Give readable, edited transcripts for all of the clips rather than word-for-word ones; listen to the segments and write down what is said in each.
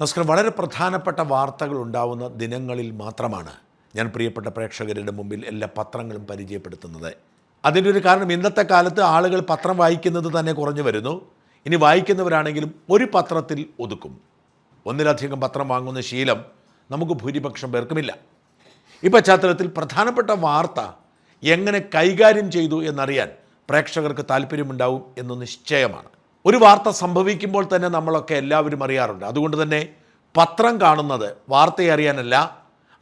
നമസ്കാരം. വളരെ പ്രധാനപ്പെട്ട വാർത്തകൾ ഉണ്ടാവുന്ന ദിനങ്ങളിൽ മാത്രമാണ് ഞാൻ പ്രിയപ്പെട്ട പ്രേക്ഷകരുടെ മുമ്പിൽ എല്ലാ പത്രങ്ങളും പരിചയപ്പെടുത്തുന്നത്. അതിൻ്റെ ഒരു കാരണം, ഇന്നത്തെ കാലത്ത് ആളുകൾ പത്രം വായിക്കുന്നത് തന്നെ കുറഞ്ഞു വരുന്നു. ഇനി വായിക്കുന്നവരാണെങ്കിലും ഒരു പത്രത്തിൽ ഒതുക്കും. ഒന്നിലധികം പത്രം വാങ്ങുന്ന ശീലം നമുക്ക് ഭൂരിപക്ഷം പേർക്കുമില്ല. ഈ പശ്ചാത്തലത്തിൽ പ്രധാനപ്പെട്ട വാർത്ത എങ്ങനെ കൈകാര്യം ചെയ്തു എന്നറിയാൻ പ്രേക്ഷകർക്ക് താല്പര്യമുണ്ടാവും എന്ന് നിശ്ചയമാണ്. ഒരു വാർത്ത സംഭവിക്കുമ്പോൾ തന്നെ നമ്മളൊക്കെ എല്ലാവരും അറിയാറുണ്ട്. അതുകൊണ്ട് തന്നെ പത്രം കാണുന്നത് വാർത്തയെ അറിയാനല്ല,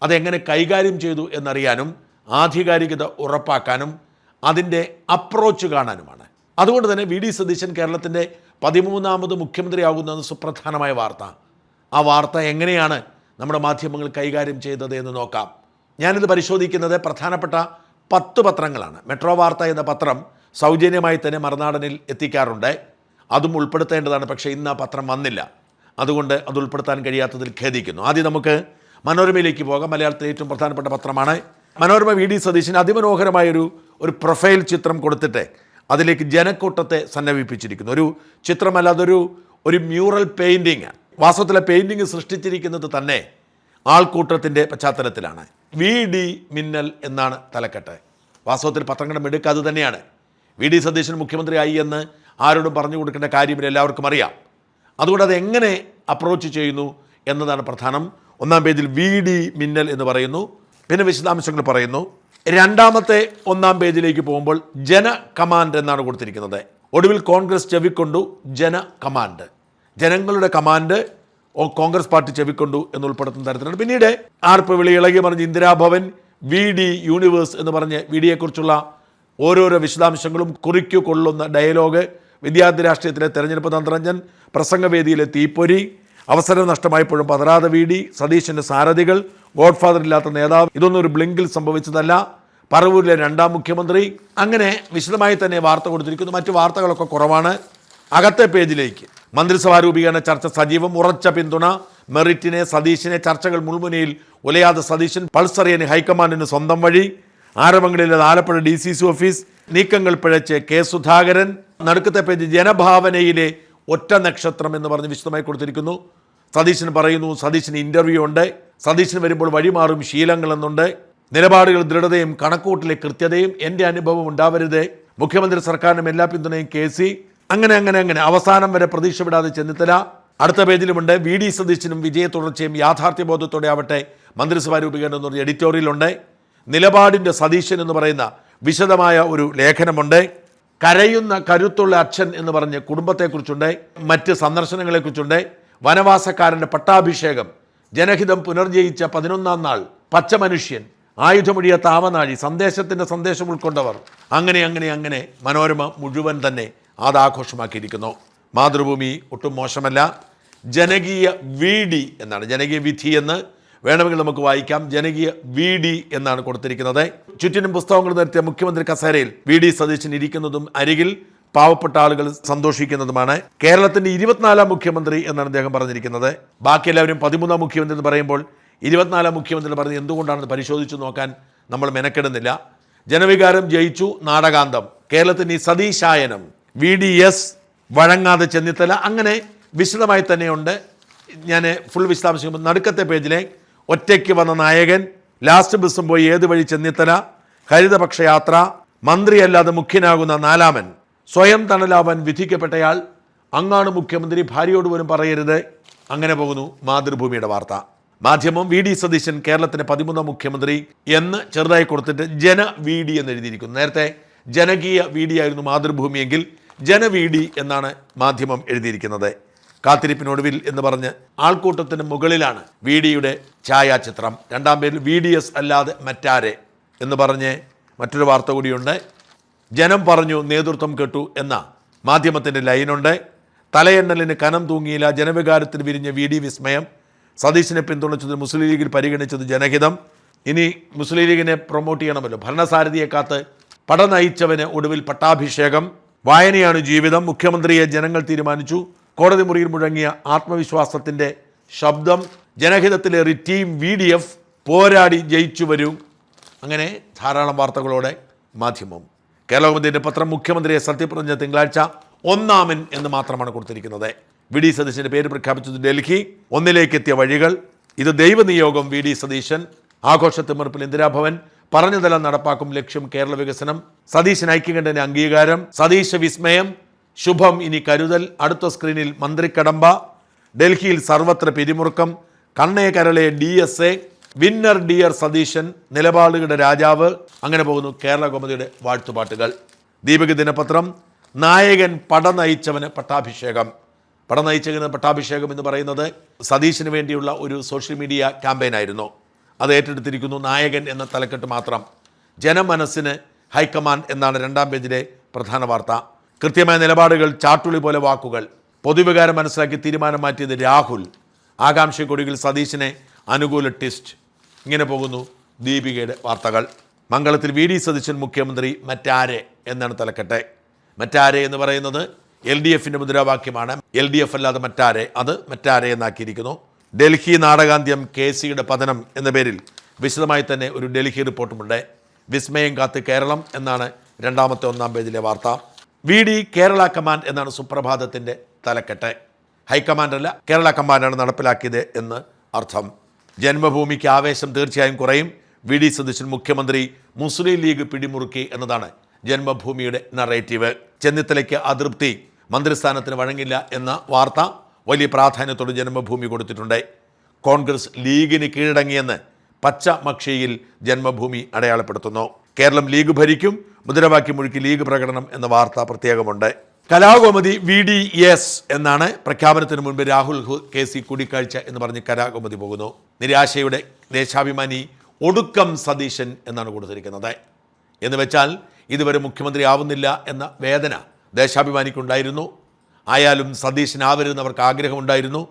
അതെങ്ങനെ കൈകാര്യം ചെയ്തു എന്നറിയാനും ആധികാരികത ഉറപ്പാക്കാനും അതിൻ്റെ അപ്രോച്ച് കാണാനുമാണ്. അതുകൊണ്ട് തന്നെ വി.ഡി. സതീശൻ കേരളത്തിൻ്റെ 13ാമത് മുഖ്യമന്ത്രിയാകുന്നത് സുപ്രധാനമായ വാർത്ത. ആ വാർത്ത എങ്ങനെയാണ് നമ്മുടെ മാധ്യമങ്ങൾ കൈകാര്യം ചെയ്തത് എന്ന് നോക്കാം. ഞാനിത് പരിശോധിക്കുന്നത് പ്രധാനപ്പെട്ട 10 പത്രങ്ങളാണ്. മെട്രോ വാർത്ത എന്ന പത്രം സൗജന്യമായി തന്നെ മറുനാടനിൽ എത്തിക്കാറുണ്ട്. അതും ഉൾപ്പെടുത്തേണ്ടതാണ്. പക്ഷേ ഇന്ന് ആ പത്രം വന്നില്ല. അതുകൊണ്ട് അത് ഉൾപ്പെടുത്താൻ കഴിയാത്തതിൽ ഖേദിക്കുന്നു. ആദ്യം നമുക്ക് മനോരമയിലേക്ക് പോകാം. മലയാളത്തിലെ ഏറ്റവും പ്രധാനപ്പെട്ട പത്രമാണ് മനോരമ. വി.ഡി. സതീശൻ അതിമനോഹരമായൊരു പ്രൊഫൈൽ ചിത്രം കൊടുത്തിട്ട് അതിലേക്ക് ജനക്കൂട്ടത്തെ സന്നവിപ്പിച്ചിരിക്കുന്നു. ഒരു ചിത്രമല്ല, അതൊരു മ്യൂറൽ പെയിൻറ്റിങ്. വാസ്തവത്തിലെ പെയിൻറ്റിങ് സൃഷ്ടിച്ചിരിക്കുന്നത് തന്നെ ആൾക്കൂട്ടത്തിൻ്റെ പശ്ചാത്തലത്തിലാണ്. വി.ഡി. മിന്നൽ എന്നാണ് തലക്കെട്ട്. വാസ്തവത്തിൽ പത്രങ്ങളുടെ മിടുക്ക് അത് തന്നെയാണ്. വി.ഡി. സതീശൻ മുഖ്യമന്ത്രിയായി എന്ന് ആരോടും പറഞ്ഞു കൊടുക്കേണ്ട കാര്യമില്ല, എല്ലാവർക്കും അറിയാം. അതുകൊണ്ട് അത് എങ്ങനെ അപ്രോച്ച് ചെയ്യുന്നു എന്നതാണ് പ്രധാനം. 1-ാം പേജിൽ വി.ഡി. മിന്നൽ എന്ന് പറയുന്നു. പിന്നെ വിശദാംശങ്ങൾ പറയുന്നു. രണ്ടാമത്തെ 1-ാം പേജിലേക്ക് പോകുമ്പോൾ ജന കമാൻഡ് എന്നാണ് കൊടുത്തിരിക്കുന്നത്. ഒടുവിൽ കോൺഗ്രസ് ചെവിക്കൊണ്ടു ജന കമാൻഡ്. ജനങ്ങളുടെ കമാൻഡ് കോൺഗ്രസ് പാർട്ടി ചെവിക്കൊണ്ടു എന്നുൾപ്പെടുത്തുന്ന തരത്തിലാണ്. പിന്നീട് ആർപ്പ് വിളി ഇളകി പറഞ്ഞ് ഇന്ദിരാഭവൻ വി.ഡി. യൂണിവേഴ്സ് എന്ന് പറഞ്ഞ് വി.ഡിയെക്കുറിച്ചുള്ള ഓരോരോ വിശദാംശങ്ങളും കുറിക്കു കൊള്ളുന്ന ഡയലോഗ്, വിദ്യാർത്ഥി രാഷ്ട്രീയത്തിലെ തെരഞ്ഞെടുപ്പ് തന്ത്രജ്ഞൻ, പ്രസംഗവേദിയിലെ തീപ്പൊരി, അവസരം നഷ്ടമായപ്പോഴും പതറാതെ വി.ഡി., സതീശൻ്റെ സാരഥികൾ, ഗോഡ്ഫാദർ ഇല്ലാത്ത നേതാവ്, ഇതൊന്നും ഒരു ബ്ലിങ്കിൽ സംഭവിച്ചതല്ല, പറവൂരിലെ 2ാം മുഖ്യമന്ത്രി. അങ്ങനെ വിശദമായി തന്നെ വാർത്ത കൊടുത്തിരിക്കുന്നു. മറ്റു വാർത്തകളൊക്കെ കുറവാണ്. അകത്തെ പേജിലേക്ക് മന്ത്രിസഭാ രൂപീകരണ ചർച്ച സജീവം, ഉറച്ച പിന്തുണ മെറിറ്റിനെ, സതീശിനെ, ചർച്ചകൾ മുൾമുനയിൽ ഉലയാതെ സതീശൻ, പൾസറിയന് ഹൈക്കമാൻഡിന് സ്വന്തം വഴി, ആരവങ്ങളിലെ ആലപ്പുഴ DCC ഓഫീസ്, നീക്കങ്ങൾ പിഴച്ച് കെ. സുധാകരൻ. നടുക്കത്തെ പേജ് ജനഭാവനയിലെ ഒറ്റ നക്ഷത്രം എന്ന് പറഞ്ഞ് വിശദമായി കൊടുത്തിരിക്കുന്നു. സതീശൻ പറയുന്നു, സതീശന് ഇൻ്റർവ്യൂ ഉണ്ട്, സതീശന് വരുമ്പോൾ വഴിമാറും ശീലങ്ങളെന്നുണ്ട്, നിലപാടുകൾ ദൃഢതയും കണക്കൂട്ടിലെ കൃത്യതയും, എൻ്റെ അനുഭവം ഉണ്ടാവരുത്, മുഖ്യമന്ത്രി സർക്കാരിനും എല്ലാ പിന്തുണയും KC. അങ്ങനെ അവസാനം വരെ പ്രതീക്ഷ വിടാതെ ചെന്നിത്തല. അടുത്ത പേജിലുമുണ്ട് വി.ഡി. സതീശനും വിജയ തുടർച്ചയും യാഥാർത്ഥ്യബോധത്തോടെ ആവട്ടെ മന്ത്രിസഭാ രൂപീകരണം എന്ന് പറഞ്ഞ എഡിറ്റോറിയലുണ്ട്. നിലപാടിൻ്റെ സതീശൻ എന്ന് പറയുന്ന വിശദമായ ഒരു ലേഖനമുണ്ട്. കരയുന്ന കരുത്തുള്ള അച്ഛൻ എന്ന് പറഞ്ഞ് കുടുംബത്തെക്കുറിച്ചുണ്ട്. മറ്റ് സന്ദർശനങ്ങളെക്കുറിച്ചുണ്ട്. വനവാസക്കാരൻ്റെ പട്ടാഭിഷേകം, ജനഹിതം പുനർജയിച്ച 11ാം നാൾ, പച്ച മനുഷ്യൻ, ആയുധമൊഴിയ താവനാഴി, സന്ദേശത്തിൻ്റെ സന്ദേശം ഉൾക്കൊണ്ടവർ, അങ്ങനെ മനോരമ മുഴുവൻ തന്നെ ആഘോഷമാക്കിയിരിക്കുന്നു. മാതൃഭൂമി ഒട്ടും മോശമല്ല. ജനകീയ വി.ഡി. എന്നാണ്, ജനകീയ വിധി എന്ന് വേണമെങ്കിൽ നമുക്ക് വായിക്കാം. ജനകീയ വി.ഡി. എന്നാണ് കൊടുത്തിരിക്കുന്നത്. ചുറ്റിനും പുസ്തകങ്ങൾ നിർത്തിയ മുഖ്യമന്ത്രി കസേരയിൽ വി.ഡി. സതീശൻ ഇരിക്കുന്നതും അരികിൽ പാവപ്പെട്ട ആളുകൾ സന്തോഷിക്കുന്നതുമാണ്. കേരളത്തിൻ്റെ 24ാം മുഖ്യമന്ത്രി എന്നാണ് അദ്ദേഹം പറഞ്ഞിരിക്കുന്നത്. ബാക്കി എല്ലാവരും 13ാം മുഖ്യമന്ത്രി എന്ന് പറയുമ്പോൾ 24ാം മുഖ്യമന്ത്രി പറഞ്ഞ് എന്തുകൊണ്ടാണെന്ന് പരിശോധിച്ചു നോക്കാൻ നമ്മൾ മെനക്കെടുന്നില്ല. ജനവികാരം ജയിച്ചു നാടകാന്തം, കേരളത്തിന് ഈ സതീശായനം, VDS വഴങ്ങാതെ ചെന്നിത്തല. അങ്ങനെ വിശദമായി തന്നെയുണ്ട്. ഞാൻ ഫുൾ വിശദാംശം നടുക്കത്തെ പേജിലെ ഒറ്റയ്ക്ക് വന്ന നായകൻ, ലാസ്റ്റ് ബസ്സും പോയി ഏത് വഴി ചെന്നിത്തല, ഹരിതപക്ഷയാത്ര, മന്ത്രിയല്ലാതെ മുഖ്യനാകുന്ന 4ാമൻ, സ്വയം തണലാവാൻ വിധിക്കപ്പെട്ടയാൾ, അങ്ങാണ് മുഖ്യമന്ത്രി, ഭാര്യയോട് പോലും പറയരുത്. അങ്ങനെ പോകുന്നു മാതൃഭൂമിയുടെ വാർത്ത. മാധ്യമം വി.ഡി. സതീശൻ കേരളത്തിൻ്റെ 13ാം മുഖ്യമന്ത്രി എന്ന് ചെറുതായി കൊടുത്തിട്ട് ജന വി.ഡി. എന്ന് എഴുതിയിരിക്കുന്നു. നേരത്തെ ജനകീയ വി.ഡി. ആയിരുന്നു മാതൃഭൂമിയെങ്കിൽ ജന വി.ഡി. എന്നാണ് മാധ്യമം എഴുതിയിരിക്കുന്നത്. കാത്തിരിപ്പിനൊടുവിൽ എന്ന് പറഞ്ഞ് ആൾക്കൂട്ടത്തിന് മുകളിലാണ് വി.ഡി.യുടെ ഛായാചിത്രം. 2-ാം പേരിൽ VDS അല്ലാതെ മറ്റാരെ എന്ന് പറഞ്ഞ് മറ്റൊരു വാർത്ത കൂടിയുണ്ട്. ജനം പറഞ്ഞു നേതൃത്വം കേട്ടു എന്ന മാധ്യമത്തിൻ്റെ ലൈനുണ്ട്. തലയെണ്ണലിന് കനം തൂങ്ങിയില്ല, ജനവികാരത്തിന് വിരിഞ്ഞ വി.ഡി. വിസ്മയം, സതീശനെ പിന്തുണച്ചത് മുസ്ലിം ലീഗിൽ പരിഗണിച്ചത് ജനഹിതം. ഇനി മുസ്ലിം ലീഗിനെ പ്രൊമോട്ട് ചെയ്യണമല്ലോ. ഭരണസാരഥിയെ കാത്ത് പട നയിച്ചവന് ഒടുവിൽ പട്ടാഭിഷേകം, വായനയാണ് ജീവിതം, മുഖ്യമന്ത്രിയെ ജനങ്ങൾ തീരുമാനിച്ചു, കോടതി മുറിയിൽ മുഴങ്ങിയ ആത്മവിശ്വാസത്തിൻ്റെ ശബ്ദം, ജനഹിതത്തിലേറി ടീം VDF, പോരാടി ജയിച്ചു വരും. അങ്ങനെ ധാരാളം വാർത്തകളോടെ മാധ്യമം. കേരള കൗമുദിയുടെ പത്രം മുഖ്യമന്ത്രിയെ സത്യപ്രതിജ്ഞ തിങ്കളാഴ്ച 1-ാമൻ എന്ന് മാത്രമാണ് കൊടുത്തിരിക്കുന്നത്. വി ഡി സതീശൻ്റെ പേര് പ്രഖ്യാപിച്ചത് ഡൽഹി ഒന്നിലേക്ക് എത്തിയ വഴികൾ. ഇത് ദൈവനിയോഗം. വി ഡി സതീശൻ. ആഘോഷത്തിമിർപ്പിൽ ഇന്ദിരാഭവൻ. പറഞ്ഞതെല്ലാം നടപ്പാക്കും. ലക്ഷ്യം കേരള വികസനം. സതീശൻ ഐക്യകണ്ഠന് അംഗീകാരം. സതീശ വിസ്മയം. ശുഭം ഇനി കരുതൽ. അടുത്ത സ്ക്രീനിൽ മന്ത്രിക്കടമ്പ. ഡൽഹിയിൽ സർവത്ര പിരിമുറുക്കം. കണ്ണേ കരളെ DSA. Winner dear Satheesan. നിലപാടുകളുടെ രാജാവ്. അങ്ങനെ പോകുന്നു കേരള കൗമുദിയുടെ വാഴ്ത്തുപാട്ടുകൾ. ദീപക് ദിനപത്രം. നായകൻ പട നയിച്ചവന് പട്ടാഭിഷേകം. പട നയിച്ചവന് പട്ടാഭിഷേകം എന്ന് പറയുന്നത് സതീശന് വേണ്ടിയുള്ള ഒരു സോഷ്യൽ മീഡിയ ക്യാമ്പയിനായിരുന്നു. അത് ഏറ്റെടുത്തിരിക്കുന്നു. നായകൻ എന്ന തലക്കെട്ട് മാത്രം. ജനമനസ്സിന് ഹൈക്കമാൻഡ് എന്നാണ് രണ്ടാം പേജിലെ പ്രധാന വാർത്ത. കൃത്യമായ നിലപാടുകൾ, ചാട്ടുളി പോലെ വാക്കുകൾ. പൊതുവികാരം മനസ്സിലാക്കി തീരുമാനം മാറ്റിയത് രാഹുൽ. ആകാംക്ഷ കൊടികൾ. സതീശനെ അനുകൂല ട്വിസ്റ്റ്. ഇങ്ങനെ പോകുന്നു ദീപികയുടെ വാർത്തകൾ. മംഗളത്തിൽ വി ഡി സതീശൻ മുഖ്യമന്ത്രി മറ്റാരെ എന്നാണ് തലക്കെട്ട്. മറ്റാരെ എന്ന് പറയുന്നത് LDFൻ്റെ മുദ്രാവാക്യമാണ്. LDF അല്ലാതെ മറ്റാരെ, അത് മറ്റാരെ എന്നാക്കിയിരിക്കുന്നു. ഡൽഹി നാടകാന്ത്യം, KCയുടെ പതനം എന്ന പേരിൽ വിശദമായി തന്നെ ഒരു ഡൽഹി റിപ്പോർട്ടുമുണ്ട്. വിസ്മയം കാത്ത് കേരളം എന്നാണ് രണ്ടാമത്തെ ഒന്നാം പേജിലെ വാർത്ത. VD കേരള കമാൻഡ് എന്നാണ് സുപ്രഭാതത്തിൻ്റെ തലക്കെട്ട്. ഹൈക്കമാൻഡ് അല്ല, കേരള കമാൻഡാണ് നടപ്പിലാക്കിയത് എന്ന് അർത്ഥം. ജന്മഭൂമിക്ക് ആവേശം തീർച്ചയായും കുറയും. VD സതീശൻ മുഖ്യമന്ത്രി, മുസ്ലിം ലീഗ് പിടിമുറുക്കി എന്നതാണ് ജന്മഭൂമിയുടെ നറേറ്റീവ്. ചെന്നിത്തലയ്ക്ക് അതൃപ്തി, മന്ത്രിസ്ഥാനത്തിന് വഴങ്ങില്ല എന്ന വാർത്ത വലിയ പ്രാധാന്യത്തോടെ ജന്മഭൂമി കൊടുത്തിട്ടുണ്ട്. കോൺഗ്രസ് ലീഗിന് കീഴടങ്ങിയെന്ന് പച്ച മക്ഷിയിൽ ജന്മഭൂമി അടയാളപ്പെടുത്തുന്നു. കേരളം ലീഗ് ഭരിക്കും, മുദ്രാവാക്യം മുഴുക്കി ലീഗ് പ്രകടനം എന്ന വാർത്ത പ്രത്യേകമുണ്ട്. കലാകൗമുദി VDS എന്നാണ്. പ്രഖ്യാപനത്തിന് മുൻപ് രാഹുൽ KC കൂടിക്കാഴ്ച എന്ന് പറഞ്ഞ് കലാകൗമുദി പോകുന്നു. നിരാശയുടെ ദേശാഭിമാനി ഒടുക്കം സതീശൻ എന്നാണ് കൊടുത്തിരിക്കുന്നത്. എന്ന് വെച്ചാൽ ഇതുവരെ മുഖ്യമന്ത്രി ആവുന്നില്ല എന്ന വേദന ദേശാഭിമാനിക്കുണ്ടായിരുന്നു. ആയാലും സതീശനാവരുന്നവർക്ക് ആഗ്രഹമുണ്ടായിരുന്നു.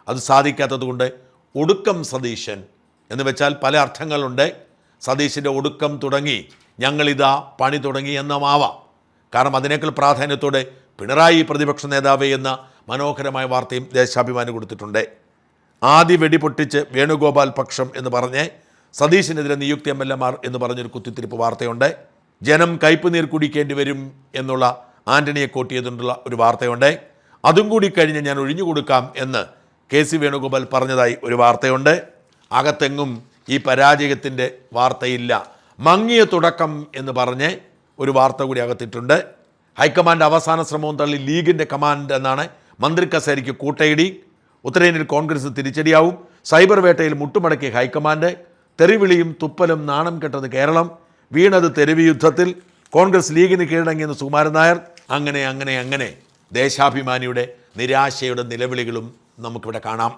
അത് സാധിക്കാത്തതുകൊണ്ട് ഒടുക്കം സതീശൻ എന്ന് വെച്ചാൽ പല അർത്ഥങ്ങളുണ്ട്. സതീശൻ്റെ ഒടുക്കം തുടങ്ങി, ഞങ്ങളിതാ പണി തുടങ്ങി എന്നമാവാം. കാരണം അതിനേക്കാൾ പ്രാധാന്യത്തോടെ പിണറായി പ്രതിപക്ഷ നേതാവ് എന്ന മനോഹരമായ വാർത്തയും ദേശാഭിമാനി കൊടുത്തിട്ടുണ്ട്. ആദ്യ വെടിപൊട്ടിച്ച് വേണുഗോപാൽ പക്ഷം എന്ന് പറഞ്ഞ് സതീശനെതിരെ നിയുക്തി MLA എന്ന് പറഞ്ഞൊരു കുത്തിത്തിരിപ്പ് വാർത്തയുണ്ട്. ജനം കയ്പുനീർ കുടിക്കേണ്ടി വരും എന്നുള്ള ആൻ്റണിയെ കോട്ട് ചെയ്തുകൊണ്ടുള്ള ഒരു വാർത്തയുണ്ട്. അതും കൂടി കഴിഞ്ഞ് ഞാൻ ഒഴിഞ്ഞു കൊടുക്കാം എന്ന് KC വേണുഗോപാൽ പറഞ്ഞതായി ഒരു വാർത്തയുണ്ട്. അകത്തെങ്ങും ഈ പരാജയത്തിൻ്റെ വാർത്തയില്ല. മങ്ങിയ തുടക്കം എന്ന് പറഞ്ഞ് ഒരു വാർത്ത കൂടി അകത്തിട്ടുണ്ട്. ഹൈക്കമാൻഡ് അവസാന ശ്രമവും തള്ളി ലീഗിൻ്റെ കമാൻഡ് എന്നാണ്. മന്ത്രി കസേരയ്ക്ക് കൂട്ടയിടി. ഉത്തരേന്ത്യയിൽ കോൺഗ്രസ് തിരിച്ചടിയാവും. സൈബർ വേട്ടയിൽ മുട്ടുമടക്കിയ ഹൈക്കമാൻഡ്. തെറിവിളിയും തുപ്പലും നാണം കെട്ടത് കേരളം. വീണത് തെരുവ് യുദ്ധത്തിൽ. കോൺഗ്രസ് ലീഗിന് കീഴടങ്ങിയെന്ന് സുകുമാരൻ നായർ. അങ്ങനെ ദേശാഭിമാനിയുടെ നിരാശയുടെ നിലവിളികളും നമുക്കിവിടെ കാണാം.